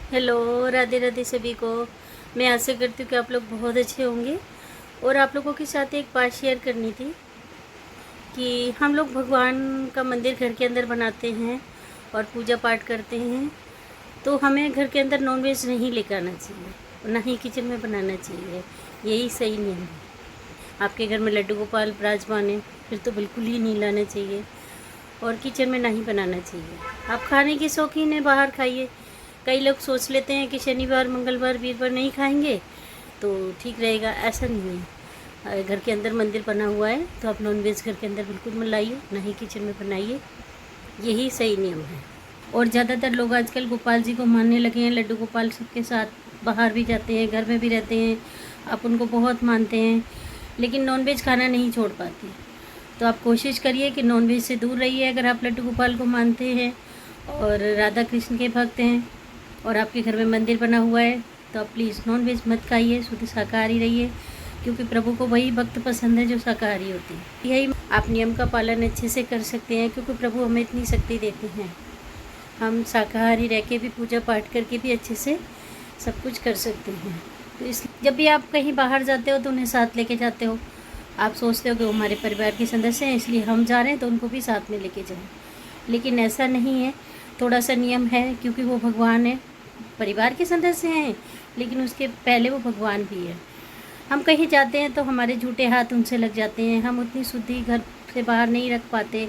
Hello, Radhe Radhe सभी को। मैं आशा करती हूँ कि आप लोग बहुत अच्छे होंगे। और आप लोगों के साथ एक बात शेयर करनी थी कि हम लोग भगवान का मंदिर घर के अंदर बनाते हैं और पूजा पाठ करते हैं, तो हमें घर के अंदर नॉनवेज नहीं लेकर आना चाहिए, ना ही किचन में बनाना चाहिए। यही सही नियम है। आपके घर में लड्डू गोपाल विराजमान है, फिर तो बिल्कुल ही नहीं लाना चाहिए और किचन में नहीं बनाना चाहिए। आप खाने के शौकीन हैं, बाहर खाइए। कई लोग सोच लेते हैं कि शनिवार मंगलवार वीरवार नहीं खाएंगे तो ठीक रहेगा, ऐसा नहीं है। घर के अंदर मंदिर बना हुआ है तो आप नॉनवेज घर के अंदर बिल्कुल मत लाइए, ना ही किचन में बनाइए। यही सही नियम है। और ज़्यादातर लोग आजकल गोपाल जी को मानने लगे हैं, लड्डू गोपाल सबके साथ बाहर भी जाते हैं, घर में भी रहते हैं, आप उनको बहुत मानते हैं, लेकिन नॉनवेज खाना नहीं छोड़ पाते। तो आप कोशिश करिए कि नॉनवेज से दूर रहिए। अगर आप लड्डू गोपाल को मानते हैं और राधा कृष्ण के भक्त हैं और आपके घर में मंदिर बना हुआ है, तो आप प्लीज़ नॉनवेज मत खाइए, शुद्ध शाकाहारी रहिए, क्योंकि प्रभु को वही भक्त पसंद है जो शाकाहारी होती है। यही आप नियम का पालन अच्छे से कर सकते हैं, क्योंकि प्रभु हमें इतनी शक्ति देते हैं। हम शाकाहारी रह के भी, पूजा पाठ करके भी अच्छे से सब कुछ कर सकते हैं। तो इस जब भी आप कहीं बाहर जाते हो तो उन्हें साथ लेके जाते हो। आप सोचते हो कि वो हमारे परिवार के सदस्य हैं, इसलिए हम जा रहे हैं तो उनको भी साथ में लेके जाएं, लेकिन ऐसा नहीं है। थोड़ा सा नियम है, क्योंकि वो भगवान है, परिवार के सदस्य हैं, लेकिन उसके पहले वो भगवान भी है। हम कहीं जाते हैं तो हमारे झूठे हाथ उनसे लग जाते हैं, हम उतनी शुद्धि घर से बाहर नहीं रख पाते।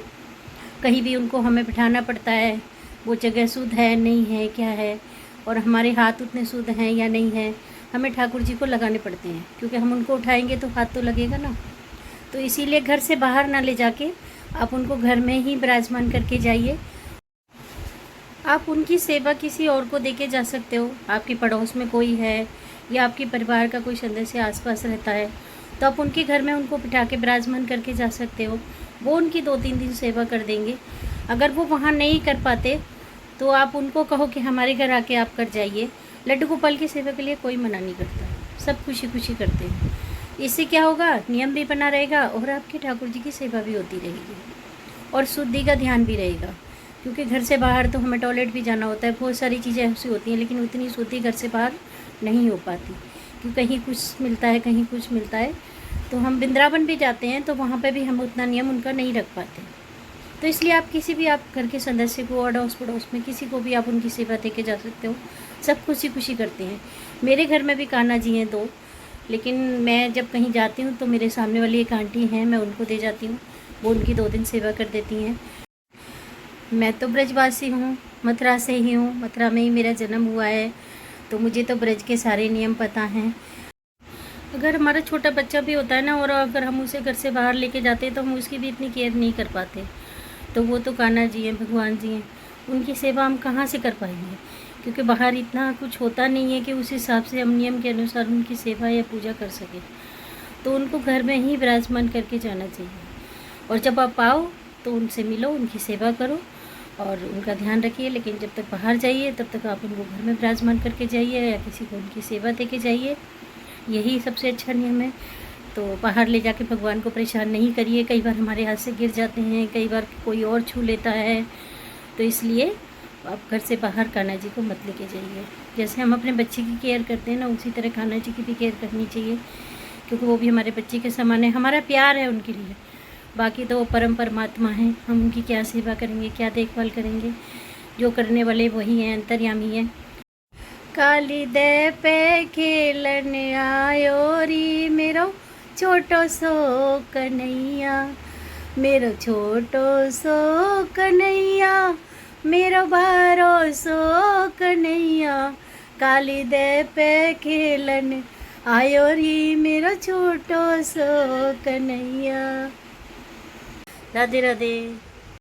कहीं भी उनको हमें बिठाना पड़ता है, वो जगह शुद्ध है नहीं है क्या है, और हमारे हाथ उतने शुद्ध हैं या नहीं हैं, हमें ठाकुर जी को लगाने पड़ते हैं, क्योंकि हम उनको उठाएंगे तो हाथ तो लगेगा ना। तो इसीलिए घर से बाहर ना ले जाके आप उनको घर में ही विराजमान करके जाइए। आप उनकी सेवा किसी और को देके जा सकते हो। आपके पड़ोस में कोई है या आपके परिवार का कोई सदस्य आसपास रहता है, तो आप उनके घर में उनको बिठा के विराजमान करके जा सकते हो। वो उनकी 2-3 दिन सेवा कर देंगे। अगर वो वहाँ नहीं कर पाते तो आप उनको कहो कि हमारे घर आके आप कर जाइए। लड्डू गोपाल की सेवा के लिए कोई मना नहीं करता, सब खुशी खुशी करते हैं। इससे क्या होगा, नियम भी बना रहेगा और आपके ठाकुर जी की सेवा भी होती रहेगी और शुद्धि का ध्यान भी रहेगा। क्योंकि घर से बाहर तो हमें टॉयलेट भी जाना होता है, बहुत सारी चीज़ें ऐसी होती हैं, लेकिन उतनी शुद्धि घर से बाहर नहीं हो पाती, क्योंकि कहीं कुछ मिलता है, कहीं कुछ मिलता है। तो हम वृंदावन भी जाते हैं तो वहाँ पे भी हम उतना नियम उनका नहीं रख पाते। तो इसलिए आप किसी भी आप घर के सदस्य को, अड़ोस पड़ोस में किसी को भी आप उनकी सेवा दे के जा सकते हो। सब खुशी खुशी करते हैं। मेरे घर में भी कान्हा जी हैं 2, लेकिन मैं जब कहीं जाती हूँ तो मेरे सामने वाली एक आंटी हैं, मैं उनको दे जाती हूँ, वो उनकी 2 दिन सेवा कर देती हैं। मैं तो ब्रजवासी हूँ, मथुरा से ही हूँ, मथुरा में ही मेरा जन्म हुआ है, तो मुझे तो ब्रज के सारे नियम पता हैं। अगर हमारा छोटा बच्चा भी होता है ना, और अगर हम उसे घर से बाहर लेके जाते हैं तो हम उसकी भी इतनी केयर नहीं कर पाते। तो वो तो कान्हा जी हैं, भगवान जी हैं, उनकी सेवा हम कहाँ से कर पाएंगे, क्योंकि बाहर इतना कुछ होता नहीं है कि उस हिसाब से हम नियम के अनुसार उनकी सेवा या पूजा कर सकें। तो उनको घर में ही विराजमान करके जाना चाहिए। और जब आप आओ तो उनसे मिलो, उनकी सेवा करो और उनका ध्यान रखिए। लेकिन जब तक बाहर जाइए तब तक आप उनको घर में विराजमान करके जाइए या किसी को उनकी सेवा दे के जाइए। यही सबसे अच्छा नियम है। तो बाहर ले जाके भगवान को परेशान नहीं करिए। कई बार हमारे हाथ से गिर जाते हैं, कई बार कोई और छू लेता है, तो इसलिए आप घर से बाहर कान्हा जी को मत लेके जाइए। जैसे हम अपने बच्चे की केयर करते हैं ना, उसी तरह कान्हा जी की भी केयर करनी चाहिए, क्योंकि वो भी हमारे बच्चे के समान है, हमारा प्यार है उनके लिए। बाकी तो वो परम परमात्मा हैं, हम उनकी क्या सेवा करेंगे, क्या देखभाल करेंगे। जो करने वाले वही हैं, अंतर्यामी हैं। काली दे पे खेलन आयो री मेरो छोटो सो कन्हैया, मेरो छोटो सो कन्हैया, मेरो बारो सो कन्हैया। काली दे पे खेलन आयो री मेरो छोटो सो कन्हैया। राधे राधे।